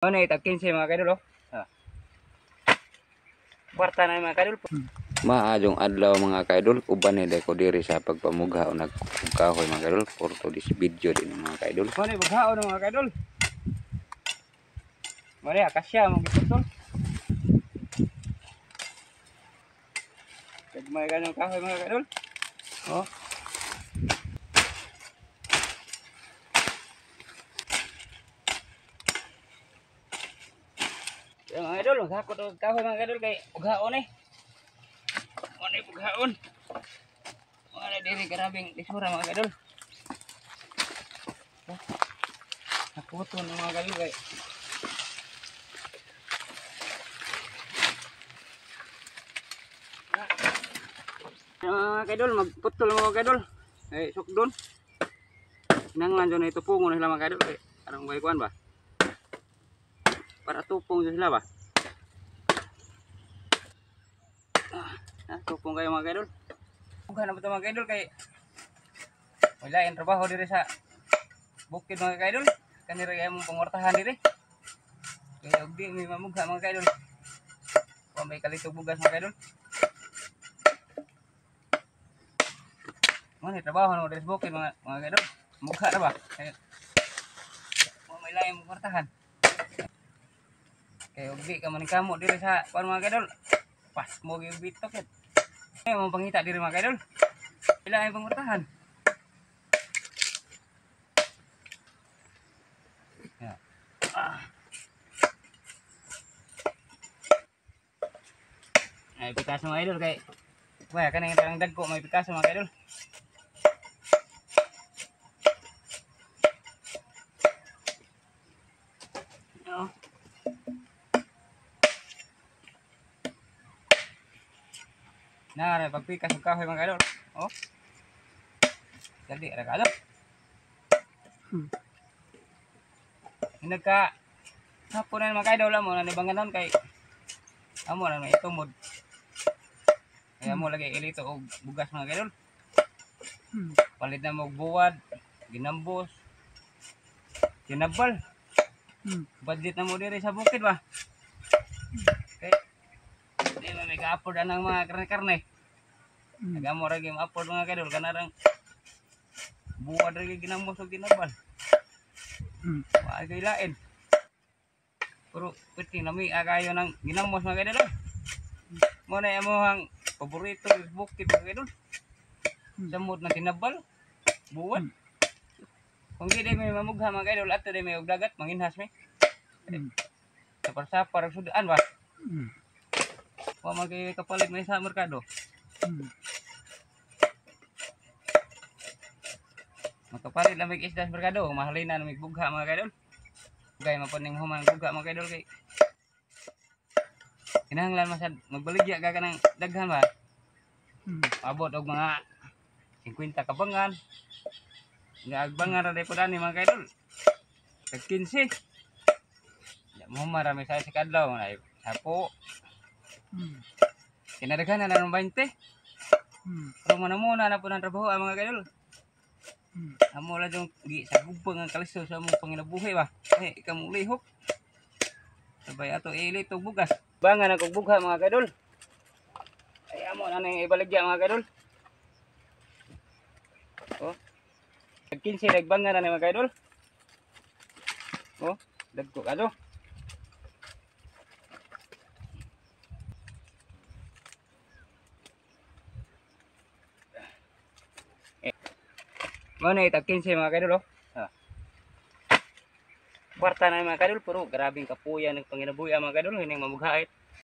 Ano tag 15 mga kaidol oh. Kwarta na mga kaidol. Maadong adlaw mga kaidol, uban ni ko diri sa pagpamugha o nagkahoy mga kaidol for this video din mga kaidol. Ano bughaon mga kaidol. Mari akasya mo giputol. Kagmay ganong kahoy mga kaidol. Oh. Yung mga idol, maghakot og kahoy mga idol kay bughaon eh. Ano yung bughaon? Wala diri karabing isura mga idol. Hakuton mga idol kay mga idol, magputol mga idol. Ay sukdon. Nanglan dyan ito pungo na sila mga idol kay arang kuan ba? Para tupong sila ba? Tupong kayo mga kaidol. Bukan na ba ito mga kaidol kay wala yung trabaho diri sa bukid mga kaidol. Kanira kaya mong pangwartahan diri. Kaya huwag di may mamugha mga kaidol. Kung may kalitog bugas mga kaidol. Mga trabaho na diri sa bukid mga kaidol. Mugha na ba? Kung may layang pangwartahan. Kaya huwag di ka manikamo diri sa mga kaidol. Pas mo yung bitok yun. Ay, mau pangita diri mga kaidol. Ilang ay pangurtahan. Ya. Ay, pikas mga idol kay wala ka na yung tarang dagko may pikas mga kaidol. Oh. Nah, pagpikas ng kahoy mga kaidol. Oh. Jadi ada kalap. Nagka hapon na mga kaidol mo na nibanganon kay amo na may itumod. Kaya mo lagi ilito og bugas mga kaidol. Palit na mo buwad, ginambos, kinabal. Budget na mo diri sa bukid ba? Okay. Di na may ka-afford ang mga karne-karne. Nagamo ra gyud ma-afford mga kaidol kanarang buwad ra gyud ginambos og ginabal. Wa kay lain. Pero piti nami agayo ng ginambos mga kaidol. Mo na imong paborito sa bukid mga kaidol. Samot na tinabal, buwad. Kung di may mamugha mga kaidol ato di may og dagat manginhas mi. Sapar-sapar ang sudaan ba? Wa magay kapalit may sa merkado. Makapalit lang may isda sa merkado, mahalin na may bugha mga kaidol. Gay mapuning human bugha mga kaidol kay kinahanglan masad magbaligya ka ng daghan ba? Abot og mga 50 kabangan. Nga agbangan ra po dani mga kaidol. Tag 15. Ya mo marami sa kadlaw na 10. Kinadaghan na ng 20. Pero muna na po ng trabaho ang mga kaidol. Amo la jong gi sa gubang ang kalisto sa among panginabuhi ba. Ikaw mong lihok. Sabay ato ilit og bugas. Bangan ang bugha mga kaidol. Ay amo na ning ibaligya mga kaidol. Oh. Tag 15 nagbangan na mga kaidol. Oh, dagko kado. Mana tag 15 mga kaidol oh. Kwarta na mga kaidol pero grabing kapuyan ng panginabuhi mga kaidol hining mamugha.